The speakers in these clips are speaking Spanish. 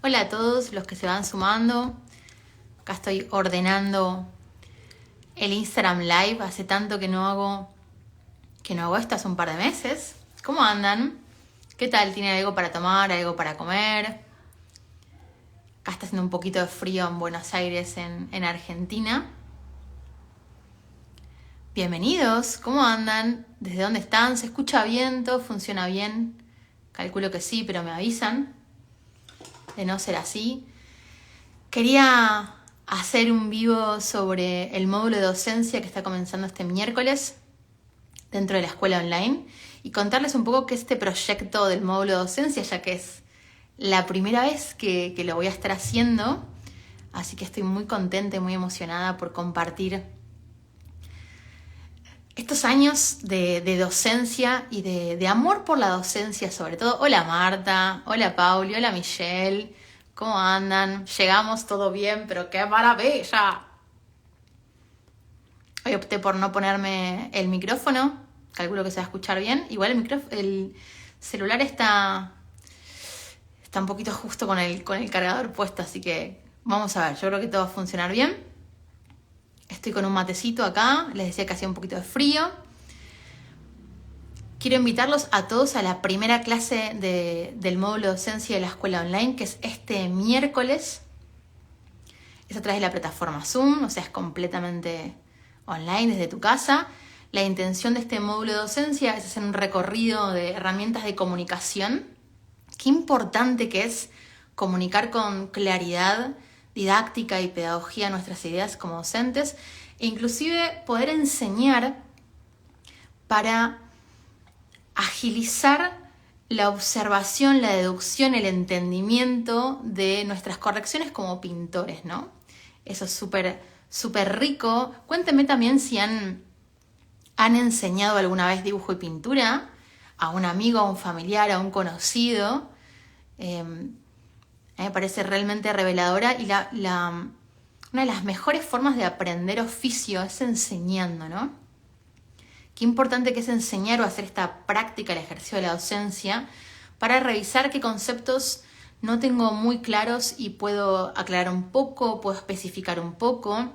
Hola a todos los que se van sumando. Acá estoy ordenando el Instagram Live. Hace tanto que no hago esto, hace un par de meses. ¿Cómo andan? ¿Qué tal? ¿Tienen algo para tomar, algo para comer? Acá está haciendo un poquito de frío en Buenos Aires, en Argentina. Bienvenidos, ¿cómo andan? ¿Desde dónde están? ¿Se escucha viento? ¿Funciona bien? Calculo que sí, pero me avisan. De no ser así. Quería hacer un vivo sobre el módulo de docencia que está comenzando este miércoles dentro de la escuela online y contarles un poco qué es este proyecto del módulo de docencia, ya que es la primera vez que lo voy a estar haciendo, así que estoy muy contenta y muy emocionada por compartir estos años de docencia y de amor por la docencia sobre todo. Hola Marta, hola Pauli, hola Michelle, ¿cómo andan? Llegamos, todo bien, pero ¡qué maravilla! Hoy opté por no ponerme el micrófono, calculo que se va a escuchar bien. Igual el celular está un poquito justo con el cargador puesto, así que vamos a ver, yo creo que todo va a funcionar bien. Estoy con un matecito acá, les decía que hacía un poquito de frío. Quiero invitarlos a todos a la primera clase del módulo de docencia de la escuela online, que es este miércoles. Es a través de la plataforma Zoom, o sea, es completamente online desde tu casa. La intención de este módulo de docencia es hacer un recorrido de herramientas de comunicación. Qué importante que es comunicar con claridad, didáctica y pedagogía nuestras ideas como docentes, e inclusive poder enseñar para agilizar la observación, la deducción, el entendimiento de nuestras correcciones como pintores, ¿no? Eso es súper, súper rico. Cuéntenme también si han enseñado alguna vez dibujo y pintura a un amigo, a un familiar, a un conocido. Me parece realmente reveladora y una de las mejores formas de aprender oficio es enseñando, ¿no? Qué importante que es enseñar o hacer esta práctica, el ejercicio de la docencia, para revisar qué conceptos no tengo muy claros y puedo aclarar un poco, puedo especificar un poco.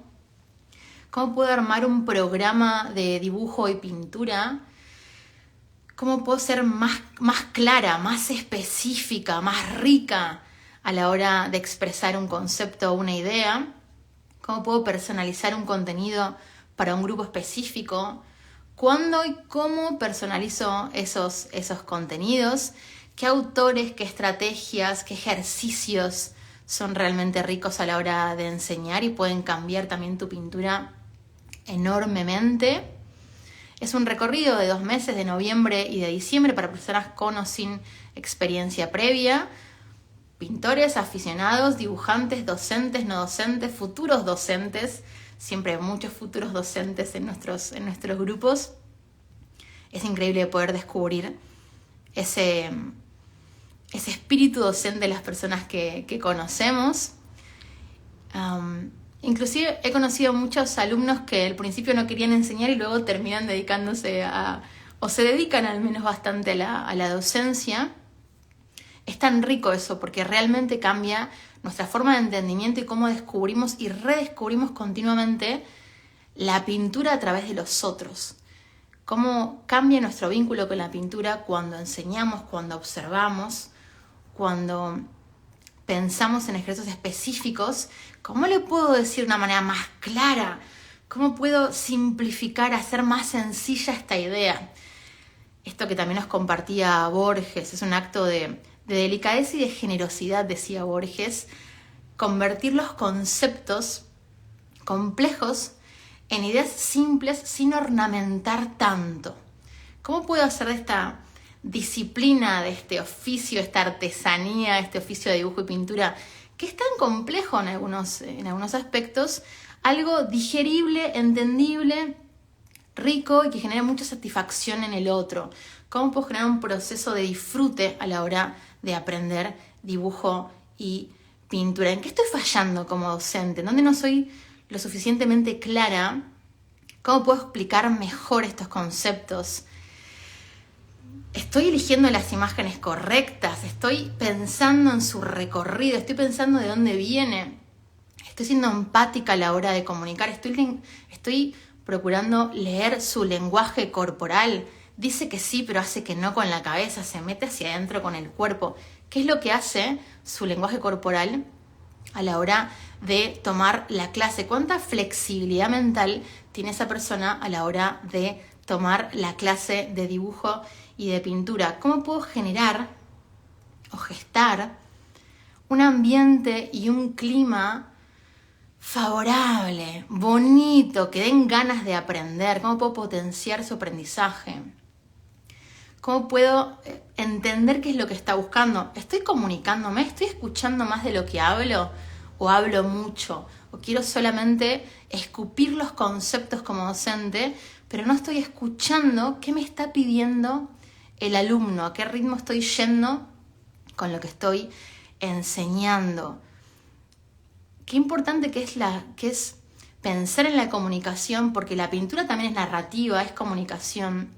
¿Cómo puedo armar un programa de dibujo y pintura? ¿Cómo puedo ser más clara, más específica, más rica a la hora de expresar un concepto o una idea? ¿Cómo puedo personalizar un contenido para un grupo específico? ¿Cuándo y cómo personalizo esos contenidos? ¿Qué autores, qué estrategias, qué ejercicios son realmente ricos a la hora de enseñar y pueden cambiar también tu pintura enormemente? Es un recorrido de 2 meses, de noviembre y de diciembre, para personas con o sin experiencia previa, pintores, aficionados, dibujantes, docentes, no docentes, futuros docentes. Siempre hay muchos futuros docentes en nuestros grupos. Es increíble poder descubrir ese espíritu docente de las personas que conocemos. Inclusive he conocido muchos alumnos que al principio no querían enseñar y luego terminan dedicándose o se dedican al menos bastante a la docencia. Es tan rico eso porque realmente cambia nuestra forma de entendimiento y cómo descubrimos y redescubrimos continuamente la pintura a través de los otros. Cómo cambia nuestro vínculo con la pintura cuando enseñamos, cuando observamos, cuando pensamos en ejercicios específicos. ¿Cómo le puedo decir de una manera más clara? ¿Cómo puedo simplificar, hacer más sencilla esta idea? Esto que también nos compartía Borges, es un acto de delicadeza y de generosidad, decía Borges, convertir los conceptos complejos en ideas simples sin ornamentar tanto. ¿Cómo puedo hacer de esta disciplina, de este oficio, esta artesanía, este oficio de dibujo y pintura, que es tan complejo en algunos aspectos, algo digerible, entendible, rico y que genera mucha satisfacción en el otro? ¿Cómo puedo generar un proceso de disfrute a la hora de aprender dibujo y pintura? ¿En qué estoy fallando como docente? ¿En dónde no soy lo suficientemente clara? ¿Cómo puedo explicar mejor estos conceptos? estoy eligiendo las imágenes correctas, estoy pensando en su recorrido, estoy pensando de dónde viene, estoy siendo empática a la hora de comunicar, estoy procurando leer su lenguaje corporal. Dice que sí, pero hace que no con la cabeza, se mete hacia adentro con el cuerpo. ¿Qué es lo que hace su lenguaje corporal a la hora de tomar la clase? ¿Cuánta flexibilidad mental tiene esa persona a la hora de tomar la clase de dibujo y de pintura? ¿Cómo puedo generar o gestar un ambiente y un clima favorable, bonito, que den ganas de aprender? ¿Cómo puedo potenciar su aprendizaje? ¿Cómo puedo entender qué es lo que está buscando? ¿Estoy comunicándome? ¿Estoy escuchando más de lo que hablo? ¿O hablo mucho? ¿O quiero solamente escupir los conceptos como docente, pero no estoy escuchando qué me está pidiendo el alumno? ¿A qué ritmo estoy yendo con lo que estoy enseñando? Qué importante que es pensar en la comunicación, porque la pintura también es narrativa, es comunicación.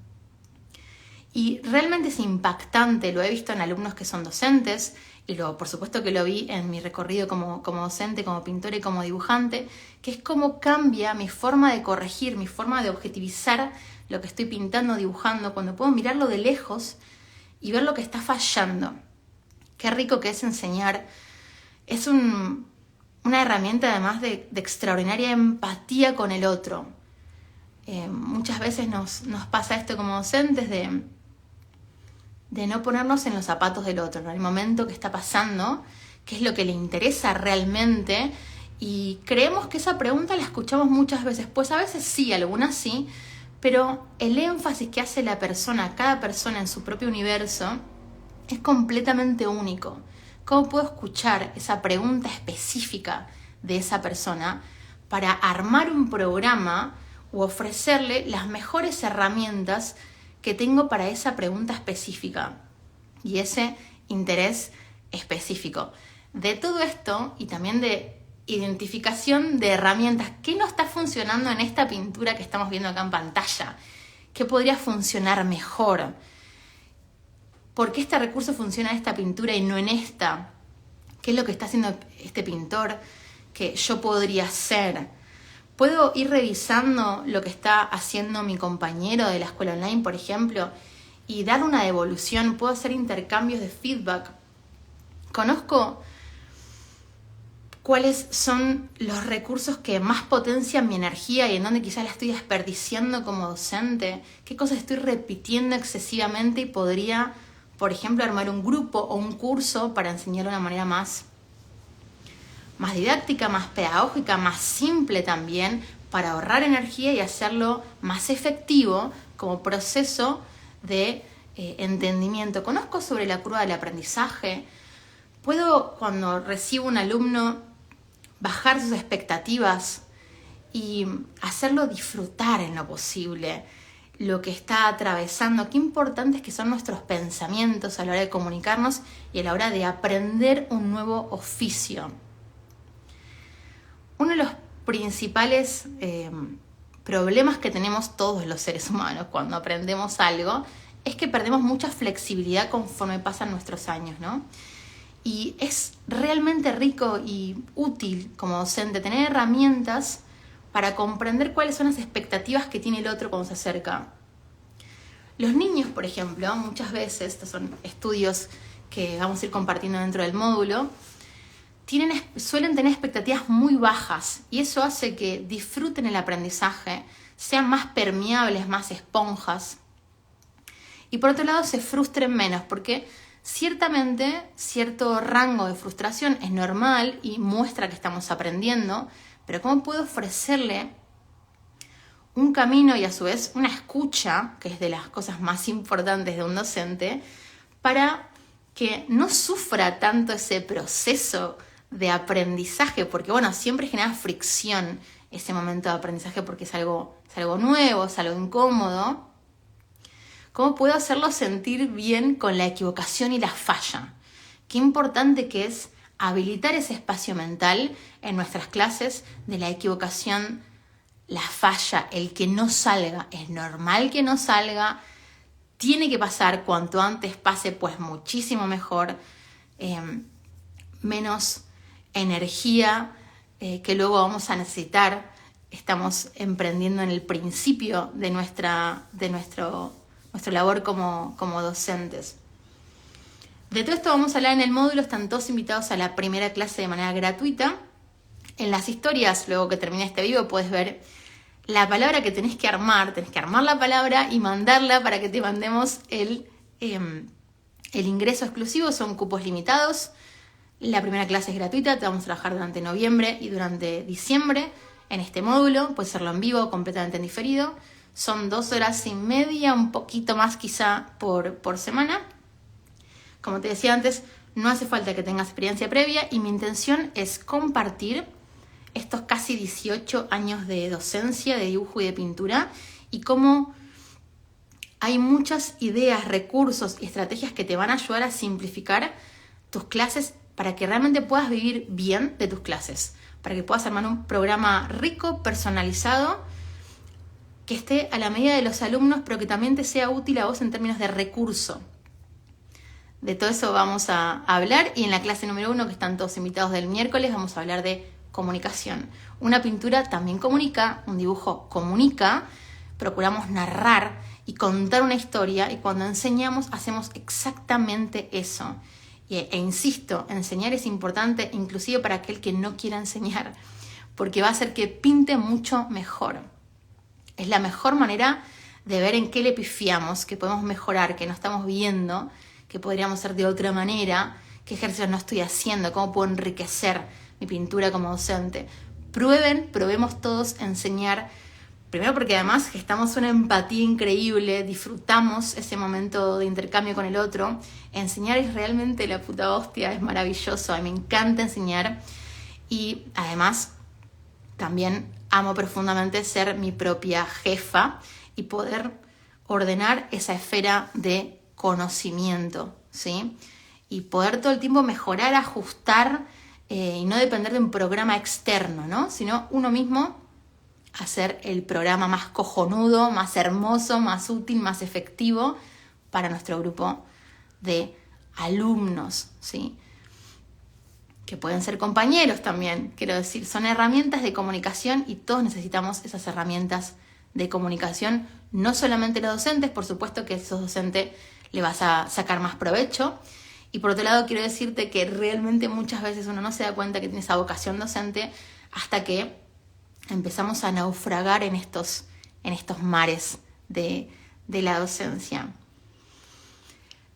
Y realmente es impactante, lo he visto en alumnos que son docentes, y por supuesto que lo vi en mi recorrido como docente, como pintora y como dibujante, que es cómo cambia mi forma de corregir, mi forma de objetivizar lo que estoy pintando, dibujando, cuando puedo mirarlo de lejos y ver lo que está fallando. Qué rico que es enseñar. Es una herramienta además de extraordinaria empatía con el otro. Muchas veces nos pasa esto como docentes de no ponernos en los zapatos del otro, en el momento que está pasando, qué es lo que le interesa realmente, y creemos que esa pregunta la escuchamos muchas veces, pues a veces sí, algunas sí, pero el énfasis que hace la persona, cada persona en su propio universo, es completamente único. ¿Cómo puedo escuchar esa pregunta específica de esa persona para armar un programa u ofrecerle las mejores herramientas que tengo para esa pregunta específica y ese interés específico? De todo esto y también de identificación de herramientas, ¿qué no está funcionando en esta pintura que estamos viendo acá en pantalla? ¿Qué podría funcionar mejor? ¿Por qué este recurso funciona en esta pintura y no en esta? ¿Qué es lo que está haciendo este pintor que yo podría hacer? ¿Puedo ir revisando lo que está haciendo mi compañero de la escuela online, por ejemplo, y dar una devolución? ¿Puedo hacer intercambios de feedback? ¿Conozco cuáles son los recursos que más potencian mi energía y en dónde quizás la estoy desperdiciando como docente? ¿Qué cosas estoy repitiendo excesivamente y podría, por ejemplo, armar un grupo o un curso para enseñar de una manera más didáctica, más pedagógica, más simple también, para ahorrar energía y hacerlo más efectivo como proceso de entendimiento? ¿Conozco sobre la curva del aprendizaje? ¿Puedo, cuando recibo un alumno, bajar sus expectativas y hacerlo disfrutar en lo posible lo que está atravesando? Qué importantes que son nuestros pensamientos a la hora de comunicarnos y a la hora de aprender un nuevo oficio. Uno de los principales problemas que tenemos todos los seres humanos cuando aprendemos algo es que perdemos mucha flexibilidad conforme pasan nuestros años, ¿no? Y es realmente rico y útil como docente tener herramientas para comprender cuáles son las expectativas que tiene el otro cuando se acerca. Los niños, por ejemplo, muchas veces, estos son estudios que vamos a ir compartiendo dentro del módulo, suelen tener expectativas muy bajas y eso hace que disfruten el aprendizaje, sean más permeables, más esponjas, y por otro lado se frustren menos, porque ciertamente cierto rango de frustración es normal y muestra que estamos aprendiendo, pero ¿cómo puedo ofrecerle un camino y a su vez una escucha, que es de las cosas más importantes de un docente, para que no sufra tanto ese proceso de aprendizaje? Porque bueno, siempre genera fricción ese momento de aprendizaje porque es algo nuevo, es algo incómodo. ¿Cómo puedo hacerlo sentir bien con la equivocación y la falla? Qué importante que es habilitar ese espacio mental en nuestras clases de la equivocación, la falla, el que no salga. Es normal que no salga, tiene que pasar, cuanto antes pase, pues muchísimo mejor, menos energía que luego vamos a necesitar. Estamos emprendiendo en el principio de nuestra labor como docentes. De todo esto vamos a hablar en el módulo, están todos invitados a la primera clase de manera gratuita. En las historias, luego que termine este vivo, puedes ver la palabra que tenés que armar la palabra y mandarla para que te mandemos el ingreso exclusivo. Son cupos limitados. La primera clase es gratuita, te vamos a trabajar durante noviembre y durante diciembre en este módulo. Puedes hacerlo en vivo, completamente en diferido. Son 2 horas y media, un poquito más quizá por semana. Como te decía antes, no hace falta que tengas experiencia previa y mi intención es compartir estos casi 18 años de docencia, de dibujo y de pintura, y cómo hay muchas ideas, recursos y estrategias que te van a ayudar a simplificar tus clases para que realmente puedas vivir bien de tus clases, para que puedas armar un programa rico, personalizado, que esté a la medida de los alumnos, pero que también te sea útil a vos en términos de recurso. De todo eso vamos a hablar, y en la clase número 1, que están todos invitados del miércoles, vamos a hablar de comunicación. Una pintura también comunica, un dibujo comunica, procuramos narrar y contar una historia, y cuando enseñamos hacemos exactamente eso. E insisto, enseñar es importante inclusive para aquel que no quiera enseñar, porque va a hacer que pinte mucho mejor. Es la mejor manera de ver en qué le pifiamos, que podemos mejorar, que no estamos viendo, que podríamos hacer de otra manera, qué ejercicios no estoy haciendo, cómo puedo enriquecer mi pintura como docente. Probemos todos enseñar, primero porque además gestamos una empatía increíble, disfrutamos ese momento de intercambio con el otro. Enseñar es realmente la puta hostia, es maravilloso, a mí me encanta enseñar, y además también amo profundamente ser mi propia jefa y poder ordenar esa esfera de conocimiento, ¿sí? Y poder todo el tiempo mejorar, ajustar, y no depender de un programa externo, ¿no? Sino uno mismo hacer el programa más cojonudo, más hermoso, más útil, más efectivo para nuestro grupo de alumnos, ¿sí? Que pueden ser compañeros también, quiero decir, son herramientas de comunicación y todos necesitamos esas herramientas de comunicación, no solamente los docentes, por supuesto que a esos docentes le vas a sacar más provecho. Y por otro lado, quiero decirte que realmente muchas veces uno no se da cuenta que tiene esa vocación docente hasta que empezamos a naufragar en estos mares de la docencia.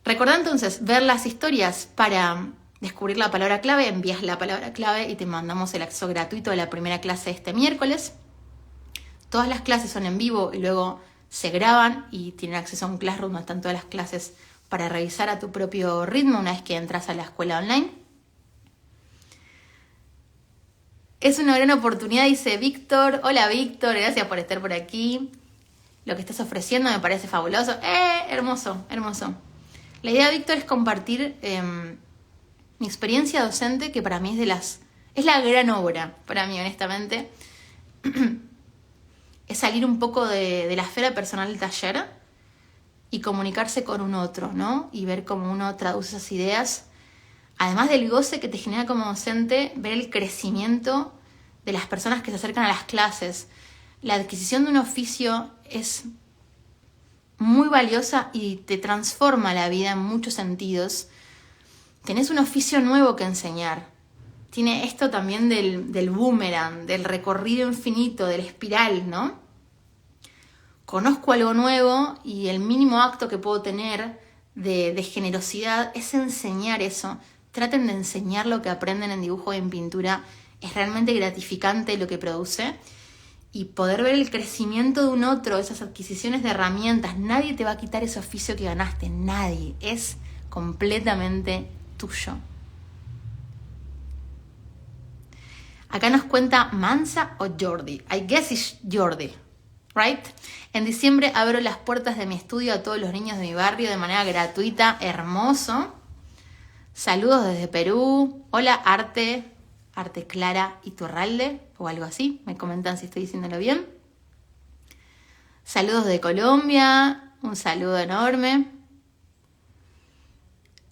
Recordá entonces ver las historias para descubrir la palabra clave, envías la palabra clave y te mandamos el acceso gratuito a la primera clase de este miércoles. Todas las clases son en vivo y luego se graban y tienen acceso a un Classroom donde están todas las clases para revisar a tu propio ritmo una vez que entras a la escuela online. Es una gran oportunidad, dice Víctor. Hola Víctor, gracias por estar por aquí. Lo que estás ofreciendo me parece fabuloso. Hermoso, hermoso. La idea, Víctor, es compartir mi experiencia docente, que para mí es la gran obra, para mí, honestamente. Es salir un poco de la esfera personal del taller y comunicarse con un otro, ¿no? Y ver cómo uno traduce esas ideas. Además del goce que te genera como docente, ver el crecimiento de las personas que se acercan a las clases. La adquisición de un oficio es muy valiosa y te transforma la vida en muchos sentidos. Tenés un oficio nuevo que enseñar. Tiene esto también del boomerang, del recorrido infinito, del espiral, ¿no? Conozco algo nuevo y el mínimo acto que puedo tener de generosidad es enseñar eso. Traten de enseñar lo que aprenden en dibujo y en pintura. Es realmente gratificante lo que produce. Y poder ver el crecimiento de un otro, esas adquisiciones de herramientas. Nadie te va a quitar ese oficio que ganaste. Nadie. Es completamente tuyo. Acá nos cuenta Mansa o Jordi. I guess it's Jordi, right? En diciembre abro las puertas de mi estudio a todos los niños de mi barrio de manera gratuita. Hermoso. Saludos desde Perú. Hola, Arte Clara Iturralde o algo así. Me comentan si estoy diciéndolo bien. Saludos de Colombia. un saludo enorme.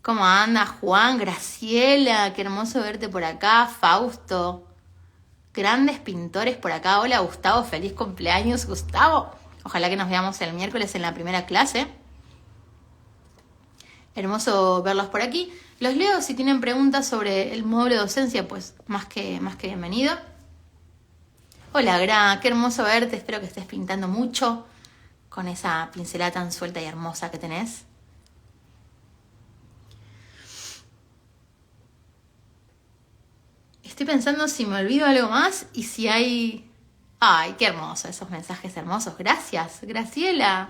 ¿Cómo anda Juan, Graciela? Qué hermoso verte por acá. Fausto. Grandes pintores por acá. Hola Gustavo, feliz cumpleaños Gustavo. Ojalá que nos veamos el miércoles en la primera clase. Hermoso verlos por aquí. Los leo, si tienen preguntas sobre el módulo de docencia, pues más que bienvenido. Hola Gra, qué hermoso verte. Espero que estés pintando mucho con esa pincelada tan suelta y hermosa que tenés. Estoy pensando si me olvido algo más y si hay... ¡Ay, qué hermoso! Esos mensajes hermosos. Gracias, Graciela.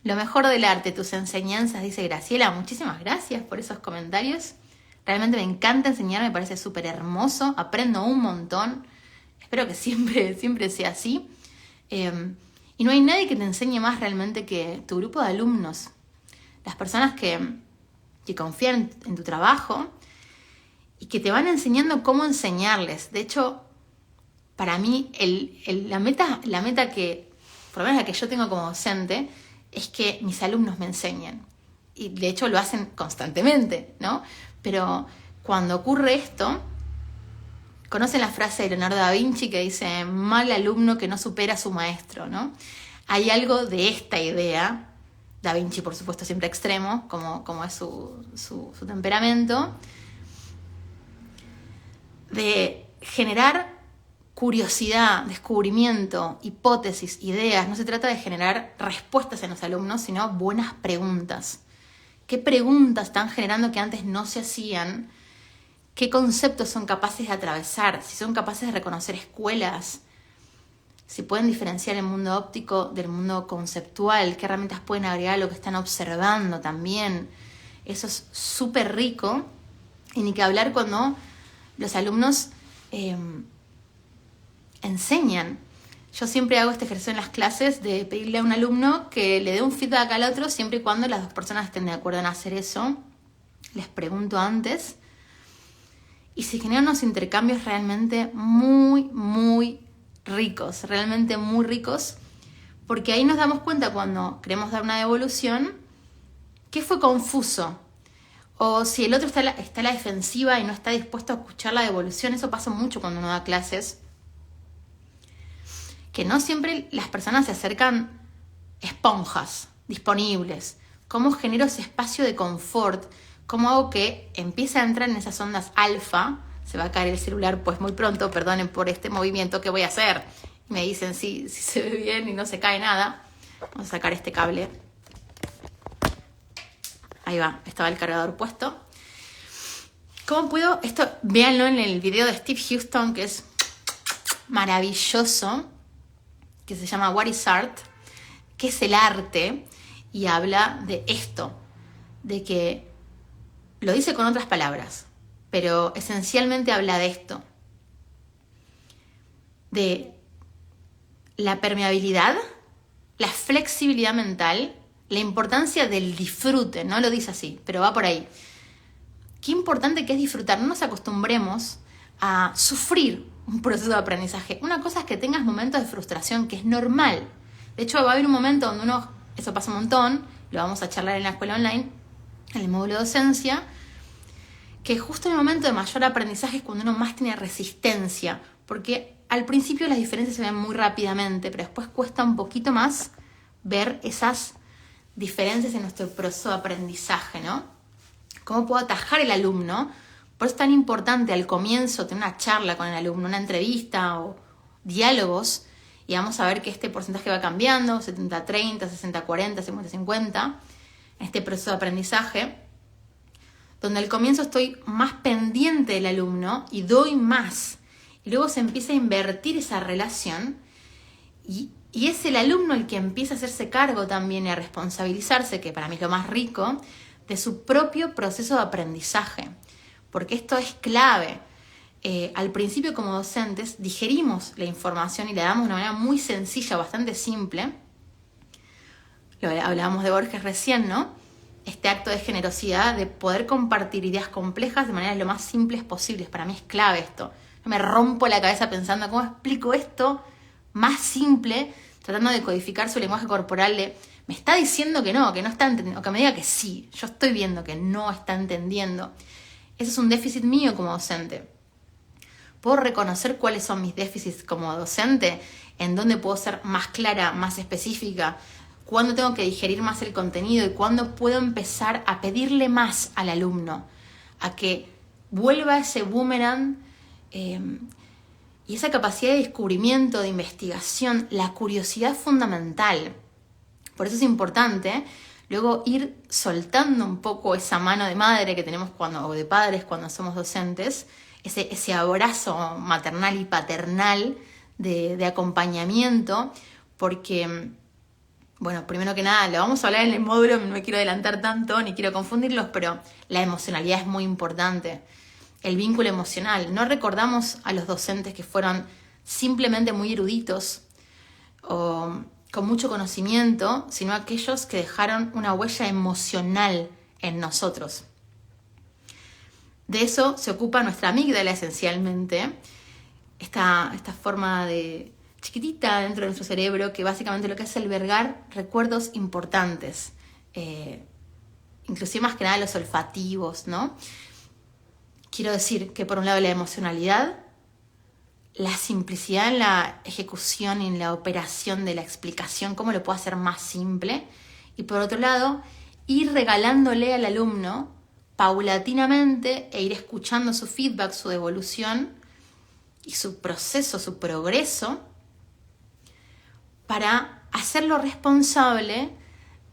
Lo mejor del arte, tus enseñanzas, dice Graciela. Muchísimas gracias por esos comentarios. Realmente me encanta enseñar, me parece súper hermoso. Aprendo un montón. Espero que siempre sea así. Y no hay nadie que te enseñe más realmente que tu grupo de alumnos. Las personas que confían en tu trabajo y que te van enseñando cómo enseñarles. De hecho, para mí la meta que, por lo menos la que yo tengo como docente, es que mis alumnos me enseñen. Y de hecho lo hacen constantemente, ¿no? Pero cuando ocurre esto, conocen la frase de Leonardo da Vinci que dice, mal alumno que no supera a su maestro, ¿no? Hay algo de esta idea, Da Vinci por supuesto siempre extremo, como es su temperamento, de generar curiosidad, descubrimiento, hipótesis, ideas. No se trata de generar respuestas en los alumnos, sino buenas preguntas. ¿Qué preguntas están generando que antes no se hacían? ¿Qué conceptos son capaces de atravesar? Si son capaces de reconocer escuelas, si pueden diferenciar el mundo óptico del mundo conceptual, qué herramientas pueden agregar a lo que están observando también. Eso es súper rico. Y ni que hablar cuando los alumnos enseñan. Yo siempre hago este ejercicio en las clases de pedirle a un alumno que le dé un feedback al otro siempre y cuando las dos personas estén de acuerdo en hacer eso. Les pregunto antes. Y se generan unos intercambios realmente muy ricos, realmente muy ricos, porque ahí nos damos cuenta cuando queremos dar una devolución que fue confuso. O si el otro está a la defensiva y no está dispuesto a escuchar la devolución. Eso pasa mucho cuando uno da clases. Que no siempre las personas se acercan esponjas, disponibles. ¿Cómo genero ese espacio de confort? ¿Cómo hago que empiece a entrar en esas ondas alfa? Se va a caer el celular pues muy pronto, perdonen por este movimiento que voy a hacer. Y me dicen si se ve bien y no se cae nada. Vamos a sacar este cable. Ahí va, estaba el cargador puesto. ¿Cómo puedo? Esto, véanlo en el video de Steve Houston, que es maravilloso, que se llama What is Art? ¿Qué es el arte? Y habla de esto, de que lo dice con otras palabras, pero esencialmente habla de esto, de la permeabilidad, la flexibilidad mental, la importancia del disfrute. No lo dice así, pero va por ahí. Qué importante que es disfrutar. No nos acostumbremos a sufrir un proceso de aprendizaje. Una cosa es que tengas momentos de frustración, que es normal. De hecho, va a haber un momento donde eso pasa un montón, lo vamos a charlar en la escuela online, en el módulo de docencia, que justo en el momento de mayor aprendizaje es cuando uno más tiene resistencia, porque al principio las diferencias se ven muy rápidamente, pero después cuesta un poquito más ver esas diferencias en nuestro proceso de aprendizaje, ¿no? ¿Cómo puedo atajar el alumno? Por eso es tan importante al comienzo tener una charla con el alumno, una entrevista o diálogos, y vamos a ver que este porcentaje va cambiando, 70-30, 60-40, 50-50, en este proceso de aprendizaje, donde al comienzo estoy más pendiente del alumno y doy más. Y luego se empieza a invertir esa relación y es el alumno el que empieza a hacerse cargo también y a responsabilizarse, que para mí es lo más rico, de su propio proceso de aprendizaje. Porque esto es clave. Al principio como docentes digerimos la información y la damos de una manera muy sencilla, bastante simple. Hablábamos de Borges recién, ¿no? Este acto de generosidad, de poder compartir ideas complejas de maneras lo más simples posibles. Para mí es clave esto. Yo me rompo la cabeza pensando cómo explico esto más simple, tratando de codificar su lenguaje corporal. me está diciendo que no está entendiendo, o que me diga que sí, yo estoy viendo que no está entendiendo. Ese es un déficit mío como docente. Puedo reconocer cuáles son mis déficits como docente, en dónde puedo ser más clara, más específica, cuándo tengo que digerir más el contenido y cuándo puedo empezar a pedirle más al alumno, a que vuelva ese boomerang y esa capacidad de descubrimiento, de investigación, la curiosidad fundamental. Por eso es importante luego ir soltando un poco esa mano de madre que tenemos o de padres cuando somos docentes, ese abrazo maternal y paternal de acompañamiento, porque, bueno, primero que nada, lo vamos a hablar en el módulo, no me quiero adelantar tanto, ni quiero confundirlos, pero la emocionalidad es muy importante. El vínculo emocional. No recordamos a los docentes que fueron simplemente muy eruditos o con mucho conocimiento, sino a aquellos que dejaron una huella emocional en nosotros. De eso se ocupa nuestra amígdala esencialmente, esta forma de chiquitita dentro de nuestro cerebro que básicamente lo que hace es albergar recuerdos importantes, inclusive más que nada los olfativos, ¿no? Quiero decir que por un lado la emocionalidad, la simplicidad en la ejecución y en la operación de la explicación, cómo lo puedo hacer más simple, y por otro lado, ir regalándole al alumno paulatinamente e ir escuchando su feedback, su devolución y su proceso, su progreso, para hacerlo responsable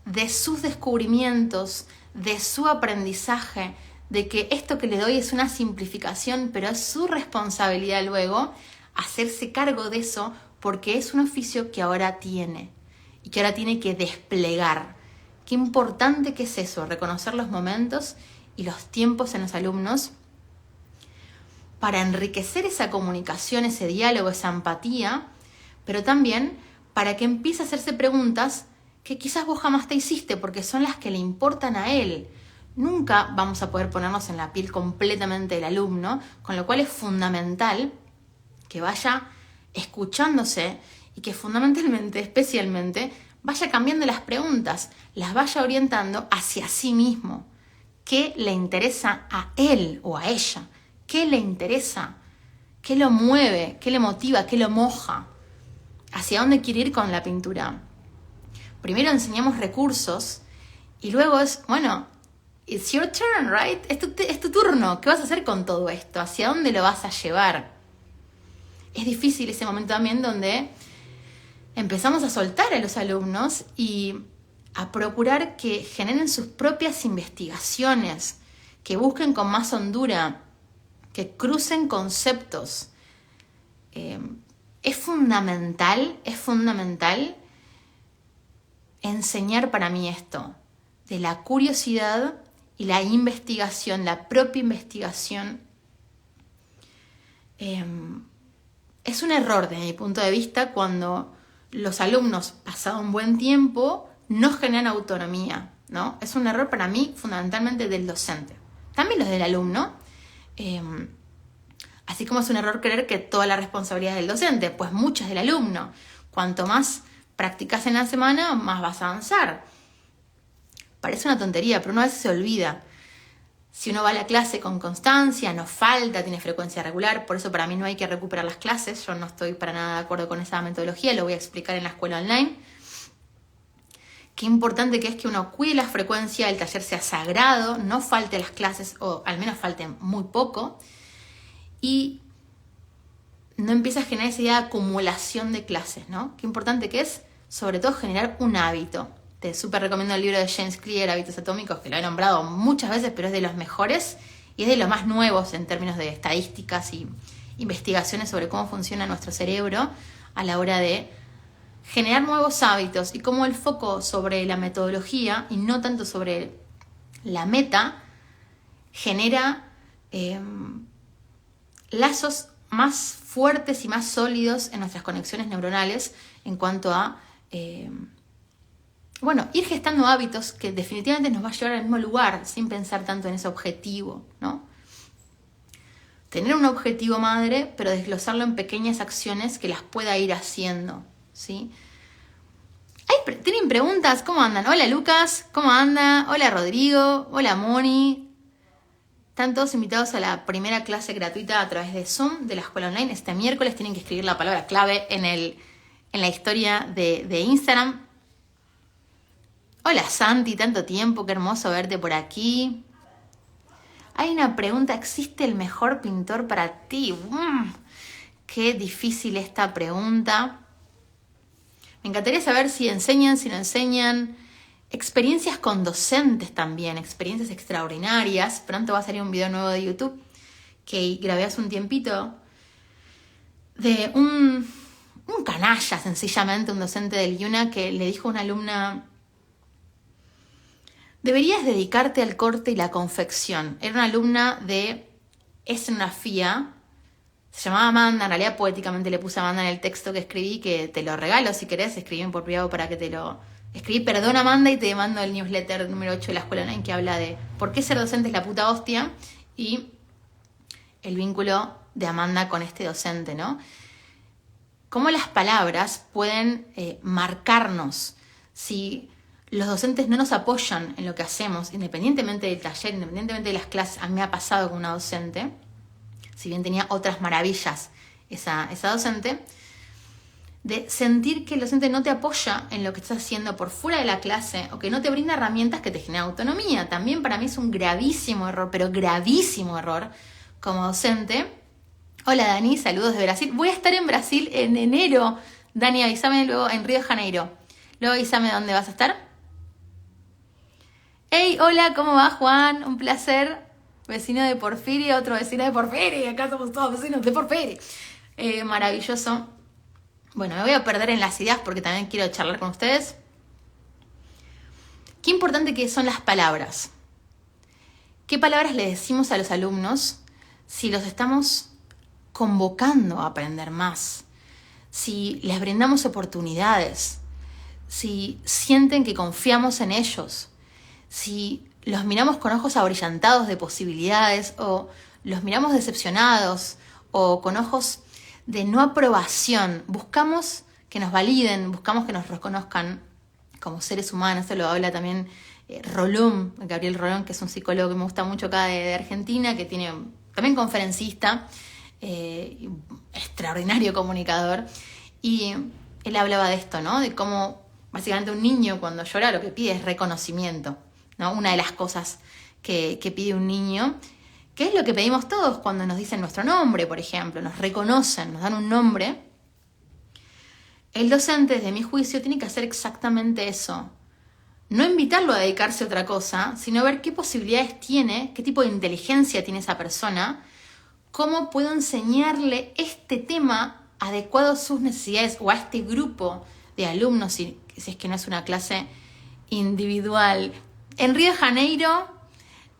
de sus descubrimientos, de su aprendizaje, de que esto que le doy es una simplificación, pero es su responsabilidad luego hacerse cargo de eso, porque es un oficio que ahora tiene y que ahora tiene que desplegar. Qué importante que es eso, reconocer los momentos y los tiempos en los alumnos para enriquecer esa comunicación, ese diálogo, esa empatía, pero también para que empiece a hacerse preguntas que quizás vos jamás te hiciste porque son las que le importan a él. Nunca vamos a poder ponernos en la piel completamente del alumno, con lo cual es fundamental que vaya escuchándose y que fundamentalmente, especialmente, vaya cambiando las preguntas, las vaya orientando hacia sí mismo. ¿Qué le interesa a él o a ella? ¿Qué le interesa? ¿Qué lo mueve? ¿Qué le motiva? ¿Qué lo moja? ¿Hacia dónde quiere ir con la pintura? Primero enseñamos recursos y luego es, bueno, it's your turn, right? Es tu turno. ¿Qué vas a hacer con todo esto? ¿Hacia dónde lo vas a llevar? Es difícil ese momento también donde empezamos a soltar a los alumnos y a procurar que generen sus propias investigaciones, que busquen con más hondura, que crucen conceptos. Es fundamental enseñar para mí esto, de la curiosidad y la investigación, la propia investigación. Es un error desde mi punto de vista cuando los alumnos, pasado un buen tiempo, no generan autonomía, ¿no? Es un error para mí fundamentalmente del docente. También los del alumno. Así como es un error creer que toda la responsabilidad es del docente, pues mucha es del alumno. Cuanto más practicas en la semana, más vas a avanzar. Parece una tontería, pero una vez se olvida. Si uno va a la clase con constancia, no falta, tiene frecuencia regular, por eso para mí no hay que recuperar las clases. Yo no estoy para nada de acuerdo con esa metodología, lo voy a explicar en la escuela online. Qué importante que es que uno cuide la frecuencia, el taller sea sagrado, no falte las clases o al menos falten muy poco y no empieza a generar esa idea de acumulación de clases, ¿no? Qué importante que es, sobre todo, generar un hábito. Te súper recomiendo el libro de James Clear, Hábitos Atómicos, que lo he nombrado muchas veces, pero es de los mejores y es de los más nuevos en términos de estadísticas y investigaciones sobre cómo funciona nuestro cerebro a la hora de generar nuevos hábitos y cómo el foco sobre la metodología y no tanto sobre la meta genera lazos más fuertes y más sólidos en nuestras conexiones neuronales en cuanto a ir gestando hábitos que definitivamente nos va a llevar al mismo lugar sin pensar tanto en ese objetivo, ¿no? Tener un objetivo madre, pero desglosarlo en pequeñas acciones que las pueda ir haciendo, ¿sí? ¿Tienen preguntas? ¿Cómo andan? Hola Lucas, ¿cómo anda? Hola Rodrigo, hola Moni. Están todos invitados a la primera clase gratuita a través de Zoom de la escuela online. Este miércoles tienen que escribir la palabra clave en la historia de Instagram. Hola Santi, tanto tiempo, qué hermoso verte por aquí. Hay una pregunta, ¿existe el mejor pintor para ti? Qué difícil esta pregunta. Me encantaría saber si enseñan, si no enseñan. Experiencias con docentes también, experiencias extraordinarias. Pronto va a salir un video nuevo de YouTube que grabé hace un tiempito de un canalla, sencillamente, un docente del IUNA que le dijo a una alumna: deberías dedicarte al corte y la confección. Era una alumna de escenografía. Se llamaba Amanda, en realidad poéticamente le puse a Amanda en el texto que escribí, que te lo regalo si querés, escribí por privado para que te lo... Escribí perdón Amanda y te mando el newsletter número 8 de la escuela online que habla de por qué ser docente es la puta hostia y el vínculo de Amanda con este docente, ¿no? Cómo las palabras pueden marcarnos si los docentes no nos apoyan en lo que hacemos, independientemente del taller, independientemente de las clases. A mí me ha pasado con una docente, si bien tenía otras maravillas esa docente, de sentir que el docente no te apoya en lo que estás haciendo por fuera de la clase o que no te brinda herramientas que te generan autonomía. También para mí es un gravísimo error, pero gravísimo error como docente. Hola Dani, saludos de Brasil. Voy a estar en Brasil en enero. Dani, avísame luego en Río de Janeiro. Luego avísame dónde vas a estar. Hey, hola, ¿cómo va Juan? Un placer. Vecino de Porfirio, otro vecino de Porfirio. Acá somos todos vecinos de Porfirio. Maravilloso. Bueno, me voy a perder en las ideas porque también quiero charlar con ustedes. Qué importante que son las palabras. ¿Qué palabras le decimos a los alumnos si los estamos convocando a aprender más? Si les brindamos oportunidades, si sienten que confiamos en ellos, si los miramos con ojos abrillantados de posibilidades o los miramos decepcionados o con ojos de no aprobación. Buscamos que nos validen, buscamos que nos reconozcan como seres humanos. Esto lo habla también Rolón, Gabriel Rolón, que es un psicólogo que me gusta mucho acá de Argentina, que tiene también conferencista, extraordinario comunicador. Y él hablaba de esto, ¿no? De cómo básicamente un niño cuando llora lo que pide es reconocimiento, ¿no? Una de las cosas que pide un niño, que es lo que pedimos todos cuando nos dicen nuestro nombre, por ejemplo, nos reconocen, nos dan un nombre. El docente, desde mi juicio, tiene que hacer exactamente eso. No invitarlo a dedicarse a otra cosa, sino ver qué posibilidades tiene, qué tipo de inteligencia tiene esa persona, cómo puedo enseñarle este tema adecuado a sus necesidades o a este grupo de alumnos, si es que no es una clase individual. En Río de Janeiro,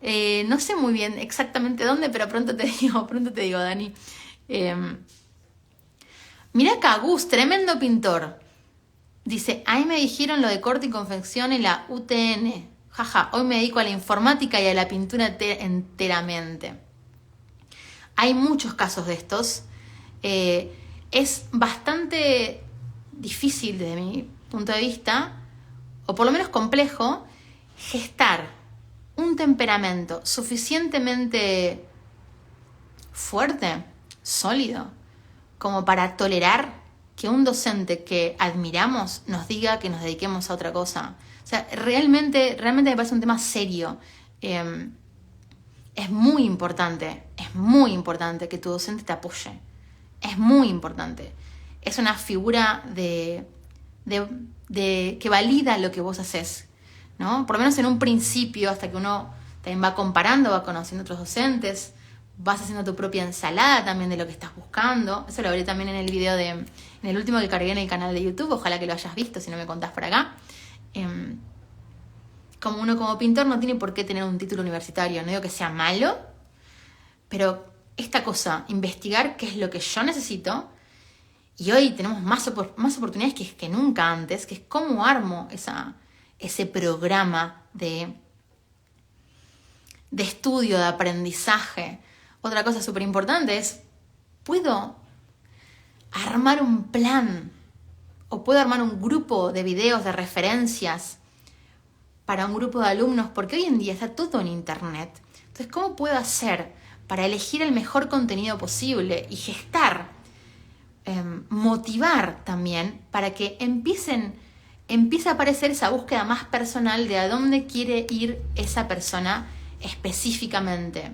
no sé muy bien exactamente dónde, pero pronto te digo, Dani. Mirá acá, Gus, tremendo pintor. Dice, ahí me dijeron lo de corte y confección en la UTN. Jaja, hoy me dedico a la informática y a la pintura enteramente. Hay muchos casos de estos. Es bastante difícil desde mi punto de vista, o por lo menos complejo, gestar un temperamento suficientemente fuerte, sólido, como para tolerar que un docente que admiramos nos diga que nos dediquemos a otra cosa. O sea, realmente me parece un tema serio. Es muy importante que tu docente te apoye. Es muy importante. Es una figura de que valida lo que vos haces, ¿no? Por lo menos en un principio, hasta que uno también va comparando, va conociendo otros docentes, vas haciendo tu propia ensalada también de lo que estás buscando. Eso lo hablé también en el video en el último que cargué en el canal de YouTube. Ojalá que lo hayas visto, si no me contás por acá. Como uno como pintor no tiene por qué tener un título universitario. No digo que sea malo, pero esta cosa, investigar qué es lo que yo necesito. Y hoy tenemos más oportunidades que nunca antes, que es cómo armo ese programa de estudio, de aprendizaje. Otra cosa súper importante es, ¿puedo armar un plan o puedo armar un grupo de videos, de referencias para un grupo de alumnos, porque hoy en día está todo en internet. Entonces, ¿cómo puedo hacer para elegir el mejor contenido posible y gestar, motivar también para que empiece a aparecer esa búsqueda más personal de a dónde quiere ir esa persona específicamente?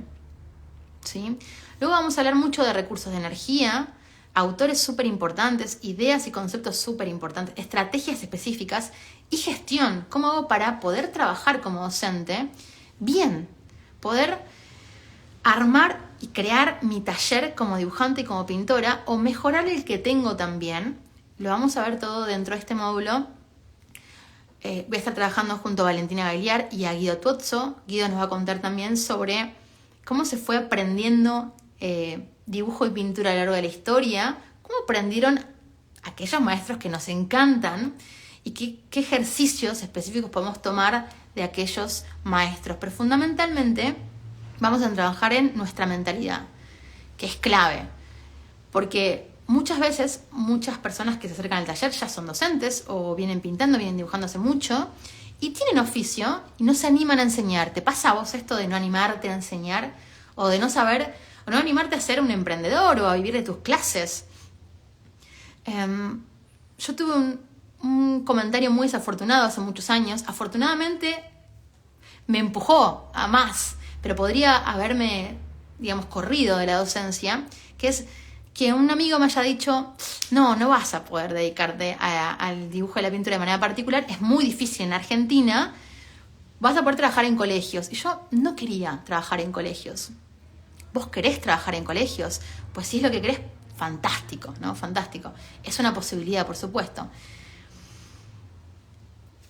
¿Sí? Luego vamos a hablar mucho de recursos de energía, autores súper importantes, ideas y conceptos súper importantes, estrategias específicas y gestión. ¿Cómo hago para poder trabajar como docente bien? Poder armar y crear mi taller como dibujante y como pintora, o mejorar el que tengo también. Lo vamos a ver todo dentro de este módulo. Voy a estar trabajando junto a Valentina Gagliar y a Guido Tuozzo. Guido nos va a contar también sobre cómo se fue aprendiendo dibujo y pintura a lo largo de la historia, cómo aprendieron aquellos maestros que nos encantan y qué ejercicios específicos podemos tomar de aquellos maestros. Pero fundamentalmente vamos a trabajar en nuestra mentalidad, que es clave, porque muchas veces muchas personas que se acercan al taller ya son docentes o vienen pintando, vienen dibujando hace mucho y tienen oficio y no se animan a enseñar. ¿Te pasa a vos esto de no animarte a enseñar o de no saber o no animarte a ser un emprendedor o a vivir de tus clases? Yo tuve un comentario muy desafortunado hace muchos años. Afortunadamente me empujó a más, pero podría haberme, corrido de la docencia, que es que un amigo me haya dicho, no vas a poder dedicarte al dibujo y la pintura de manera particular, es muy difícil en Argentina, vas a poder trabajar en colegios. Y yo no quería trabajar en colegios. ¿Vos querés trabajar en colegios? Pues si es lo que querés, fantástico, ¿no? Fantástico. Es una posibilidad, por supuesto.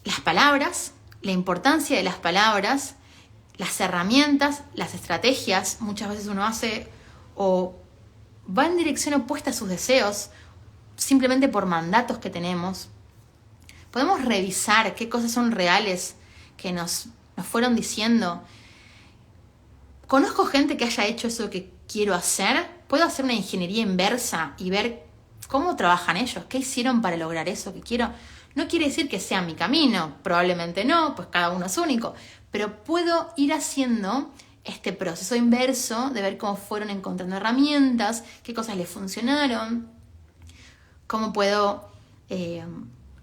Las palabras, la importancia de las palabras, las herramientas, las estrategias, muchas veces uno hace o va en dirección opuesta a sus deseos, simplemente por mandatos que tenemos. Podemos revisar qué cosas son reales que nos fueron diciendo. Conozco gente que haya hecho eso que quiero hacer. Puedo hacer una ingeniería inversa y ver cómo trabajan ellos, qué hicieron para lograr eso que quiero. No quiere decir que sea mi camino, probablemente no, pues cada uno es único, pero puedo ir haciendo este proceso inverso de ver cómo fueron encontrando herramientas, qué cosas les funcionaron, cómo puedo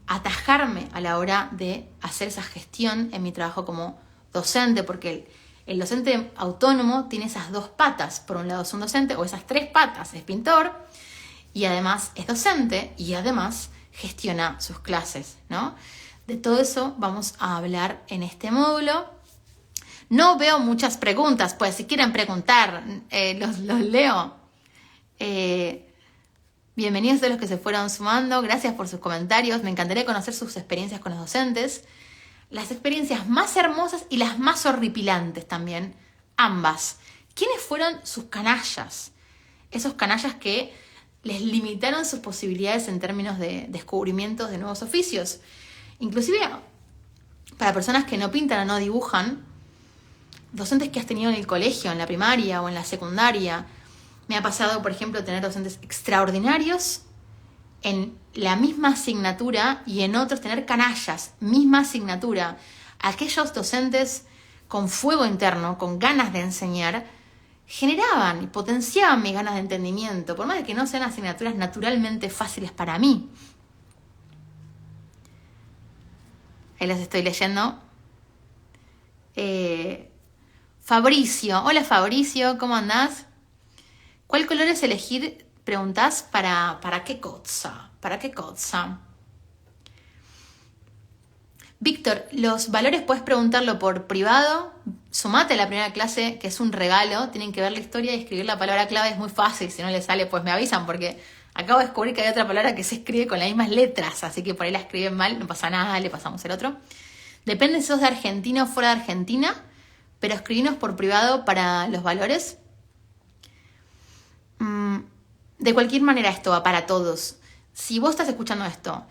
atajarme a la hora de hacer esa gestión en mi trabajo como docente, porque el docente autónomo tiene esas dos patas. Por un lado es un docente, o esas tres patas, es pintor, y además es docente, y además gestiona sus clases, ¿no? De todo eso vamos a hablar en este módulo. No veo muchas preguntas, pues si quieren preguntar, los leo. Bienvenidos a los que se fueron sumando, gracias por sus comentarios, me encantaría conocer sus experiencias con los docentes. Las experiencias más hermosas y las más horripilantes también, ambas. ¿Quiénes fueron sus canallas? Esos canallas que les limitaron sus posibilidades en términos de descubrimientos de nuevos oficios. Inclusive para personas que no pintan o no dibujan, docentes que has tenido en el colegio, en la primaria o en la secundaria. Me ha pasado, por ejemplo, tener docentes extraordinarios en la misma asignatura y en otros tener canallas, misma asignatura. Aquellos docentes con fuego interno, con ganas de enseñar, generaban y potenciaban mis ganas de entendimiento, por más de que no sean asignaturas naturalmente fáciles para mí. Ahí las estoy leyendo. Fabricio, hola Fabricio, ¿cómo andás? ¿Cuál color es elegir? Preguntás para qué cosa, ¿para qué cosa? Víctor, los valores puedes preguntarlo por privado. Sumate a la primera clase, que es un regalo. Tienen que ver la historia y escribir la palabra clave, es muy fácil. Si no les sale, pues me avisan, porque acabo de descubrir que hay otra palabra que se escribe con las mismas letras, así que por ahí la escriben mal, no pasa nada, le pasamos el otro. Depende si sos de Argentina o fuera de Argentina, pero escribinos por privado para los valores. De cualquier manera esto va para todos. Si vos estás escuchando esto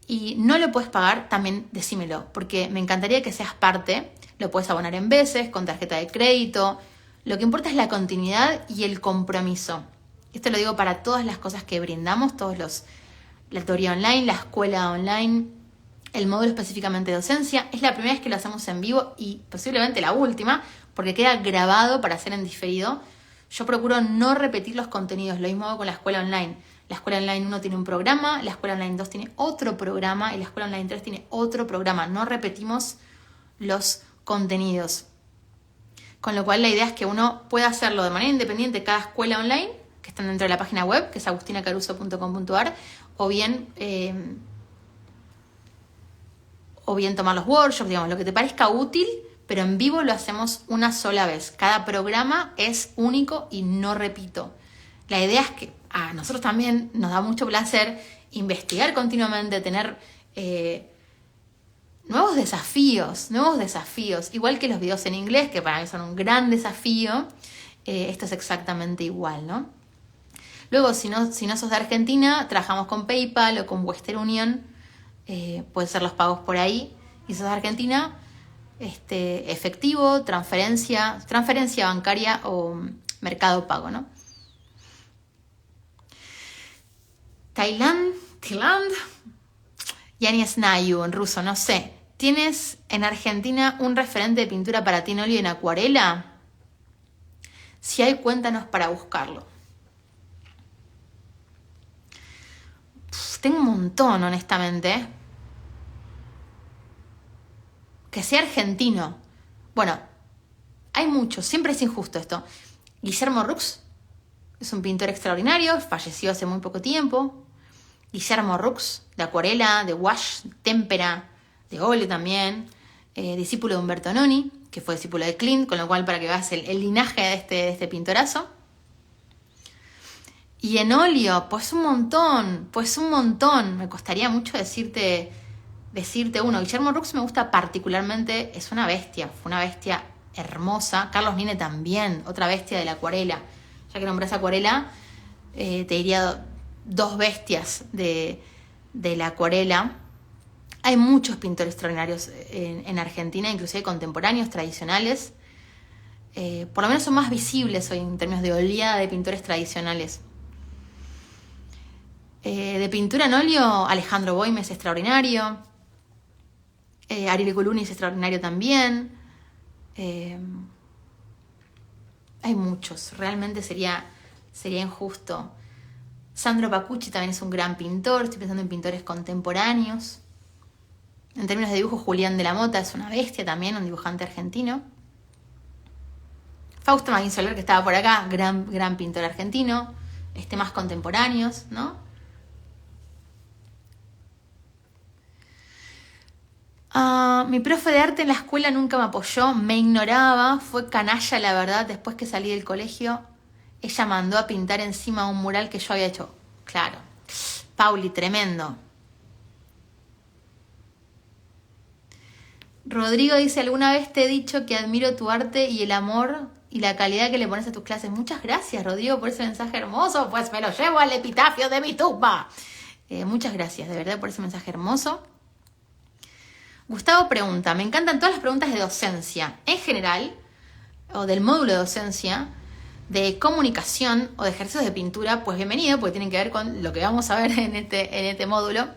y no lo puedes pagar, también decímelo, porque me encantaría que seas parte. Lo puedes abonar en veces, con tarjeta de crédito. Lo que importa es la continuidad y el compromiso. Esto lo digo para todas las cosas que brindamos, todos la teoría online, la escuela online, el módulo específicamente de docencia. Es la primera vez que lo hacemos en vivo y posiblemente la última, porque queda grabado para hacer en diferido. Yo procuro no repetir los contenidos, lo mismo hago con la escuela online. La escuela online 1 tiene un programa, la escuela online 2 tiene otro programa y la escuela online 3 tiene otro programa. No repetimos los contenidos. Con lo cual la idea es que uno pueda hacerlo de manera independiente cada escuela online, que están dentro de la página web, que es agustinacaruso.com.ar, o bien tomar los workshops, digamos, lo que te parezca útil, pero en vivo lo hacemos una sola vez. Cada programa es único y no repito. La idea es que a nosotros también nos da mucho placer investigar continuamente, tener nuevos desafíos, igual que los videos en inglés, que para mí son un gran desafío. Esto es exactamente igual, ¿no? Luego, si no sos de Argentina, trabajamos con PayPal o con Western Union, pueden ser los pagos por ahí. Y si sos de Argentina, efectivo, transferencia bancaria o Mercado Pago, ¿no? Tailand, Yani Snayu, en ruso, no sé. ¿Tienes en Argentina un referente de pintura para ti en óleo y en acuarela? Si hay, cuéntanos para buscarlo. Tengo un montón, honestamente. Que sea argentino. Bueno, hay muchos, siempre es injusto esto. Guillermo Rux es un pintor extraordinario, falleció hace muy poco tiempo. Guillermo Rux, de acuarela, de wash, de témpera, de óleo también, discípulo de Umberto Noni, que fue discípulo de Klimt, con lo cual para que veas el linaje de este pintorazo. Y en óleo, pues un montón, me costaría mucho decirte uno. Guillermo Rux me gusta particularmente, es una bestia, fue una bestia hermosa. Carlos Nine también, otra bestia de la acuarela. Ya que nombras acuarela, te diría dos bestias de la acuarela. Hay muchos pintores extraordinarios en Argentina, inclusive contemporáneos, tradicionales. Por lo menos son más visibles hoy en términos de oleada de pintores tradicionales. De pintura en óleo, Alejandro Boime es extraordinario. Ariel Coluni es extraordinario también. Hay muchos, realmente sería injusto. Sandro Pacucci también es un gran pintor, estoy pensando en pintores contemporáneos. En términos de dibujo, Julián de la Mota es una bestia también, un dibujante argentino. Fausto Maguín Soler, que estaba por acá, gran pintor argentino. Más contemporáneos, ¿no? Mi profe de arte en la escuela nunca me apoyó, me ignoraba, fue canalla la verdad. Después que salí del colegio, ella mandó a pintar encima un mural que yo había hecho. Claro, Pauli, tremendo. Rodrigo dice, alguna vez te he dicho que admiro tu arte y el amor y la calidad que le pones a tus clases. Muchas gracias, Rodrigo, por ese mensaje hermoso, pues me lo llevo al epitafio de mi tumba. Muchas gracias, de verdad, por ese mensaje hermoso. Gustavo pregunta, me encantan todas las preguntas de docencia, en general, o del módulo de docencia, de comunicación o de ejercicios de pintura, pues bienvenido, porque tienen que ver con lo que vamos a ver en este módulo.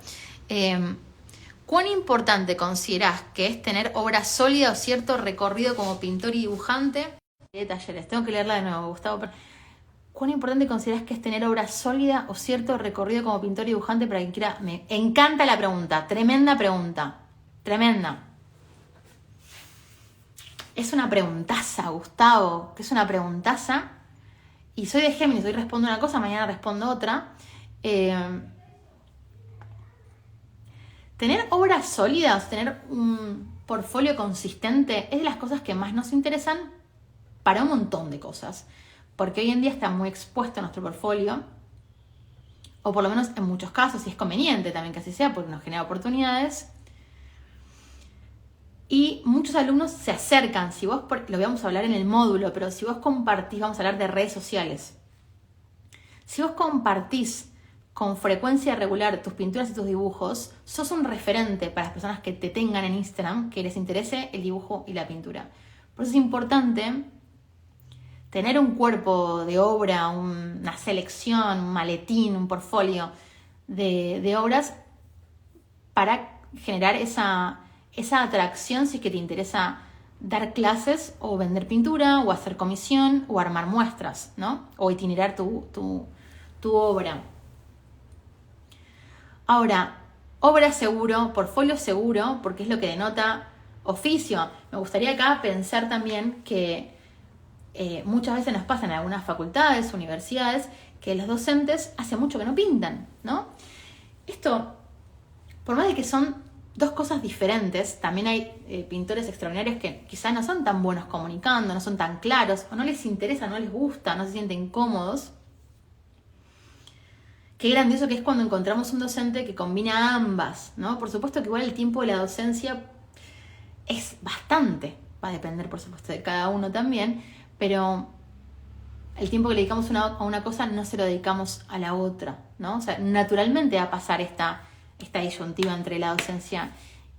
¿Cuán importante considerás que es tener obra sólida o cierto recorrido como pintor y dibujante? Talleres, tengo que leerla de nuevo, Gustavo. ¿Cuán importante considerás que es tener obra sólida o cierto recorrido como pintor y dibujante para quien quiera? Me encanta la pregunta, tremenda pregunta. Tremenda. Es una preguntaza, Gustavo, que es una preguntaza. Y soy de Géminis, hoy respondo una cosa, mañana respondo otra. Tener obras sólidas, tener un portfolio consistente, es de las cosas que más nos interesan para un montón de cosas. Porque hoy en día está muy expuesto nuestro portfolio, o por lo menos en muchos casos, y es conveniente también que así sea, porque nos genera oportunidades. Y muchos alumnos se acercan, si vos, lo vamos a hablar en el módulo, pero si vos compartís, vamos a hablar de redes sociales. Si vos compartís con frecuencia regular tus pinturas y tus dibujos, sos un referente para las personas que te tengan en Instagram, que les interese el dibujo y la pintura. Por eso es importante tener un cuerpo de obra, una selección, un maletín, un portfolio de obras para generar esa atracción si es que te interesa dar clases o vender pintura o hacer comisión o armar muestras, ¿no? O itinerar tu obra. Ahora, obra seguro, portfolio seguro, porque es lo que denota oficio. Me gustaría acá pensar también que muchas veces nos pasa en algunas facultades, universidades, que los docentes hace mucho que no pintan, ¿no? Esto, por más de que son dos cosas diferentes, también hay pintores extraordinarios que quizás no son tan buenos comunicando, no son tan claros, o no les interesa, no les gusta, no se sienten cómodos. Qué grandioso que es cuando encontramos un docente que combina ambas, ¿no? Por supuesto que igual el tiempo de la docencia es bastante, va a depender por supuesto de cada uno también, pero el tiempo que le dedicamos a una cosa no se lo dedicamos a la otra, ¿no? O sea, naturalmente va a pasar esta disyuntiva entre la docencia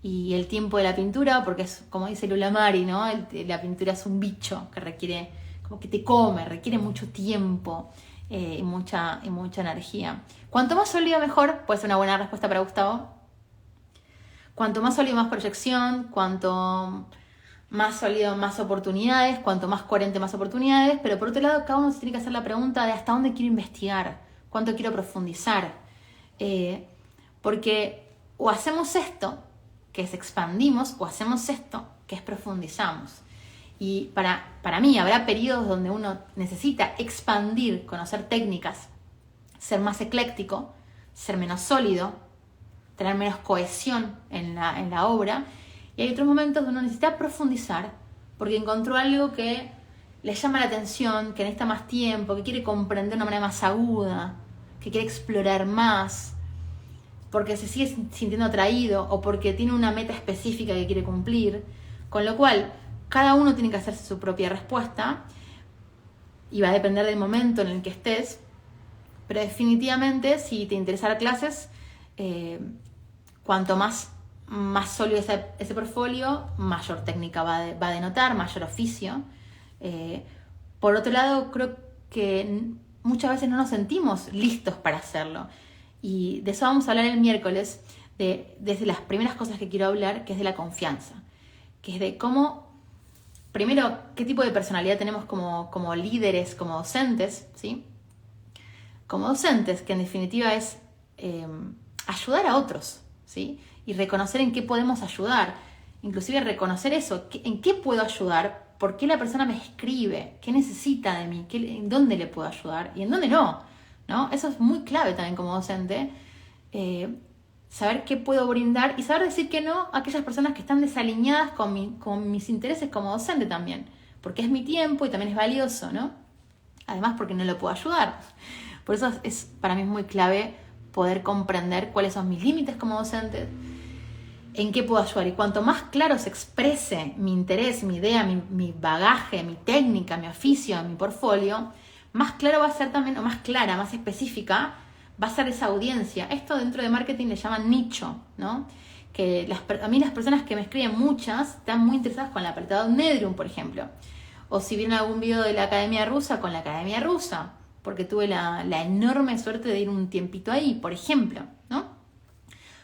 y el tiempo de la pintura, porque es, como dice Lula Mari, ¿no? La pintura es un bicho que requiere, como que te come, requiere mucho tiempo y mucha energía. Cuanto más sólido mejor, puede ser una buena respuesta para Gustavo. Cuanto más sólido, más proyección, cuanto más sólido, más oportunidades, cuanto más coherente, más oportunidades, pero por otro lado, cada uno se tiene que hacer la pregunta de hasta dónde quiero investigar, cuánto quiero profundizar, porque o hacemos esto, que es expandimos, o hacemos esto, que es profundizamos. Y para mí habrá periodos donde uno necesita expandir, conocer técnicas, ser más ecléctico, ser menos sólido, tener menos cohesión en la obra. Y hay otros momentos donde uno necesita profundizar porque encontró algo que le llama la atención, que necesita más tiempo, que quiere comprender de una manera más aguda, que quiere explorar más, porque se sigue sintiendo atraído o porque tiene una meta específica que quiere cumplir. Con lo cual, cada uno tiene que hacerse su propia respuesta y va a depender del momento en el que estés. Pero definitivamente, si te interesa dar clases, cuanto más sólido ese portfolio, mayor técnica va a denotar, mayor oficio. Por otro lado, creo que muchas veces no nos sentimos listos para hacerlo. Y de eso vamos a hablar el miércoles, desde las primeras cosas que quiero hablar, que es de la confianza. Que es de cómo, primero, qué tipo de personalidad tenemos como líderes, como docentes, ¿sí? Como docentes, que en definitiva es ayudar a otros, ¿sí? Y reconocer en qué podemos ayudar. Inclusive reconocer eso, en qué puedo ayudar, por qué la persona me escribe, qué necesita de mí, en dónde le puedo ayudar y en dónde no, ¿no? Eso es muy clave también como docente. Saber qué puedo brindar y saber decir que no a aquellas personas que están desalineadas con mis intereses como docente también. Porque es mi tiempo y también es valioso, ¿no? Además porque no lo puedo ayudar. Por eso para mí es muy clave poder comprender cuáles son mis límites como docente, en qué puedo ayudar. Y cuanto más claro se exprese mi interés, mi idea, mi bagaje, mi técnica, mi oficio, mi portfolio, más claro va a ser también, o más clara, más específica, va a ser esa audiencia. Esto dentro de marketing le llaman nicho, ¿no? Que a mí las personas que me escriben muchas están muy interesadas con el apartado Nedrum, por ejemplo. O si vieron algún video de la Academia Rusa, con la Academia Rusa, porque tuve la enorme suerte de ir un tiempito ahí, por ejemplo, ¿no?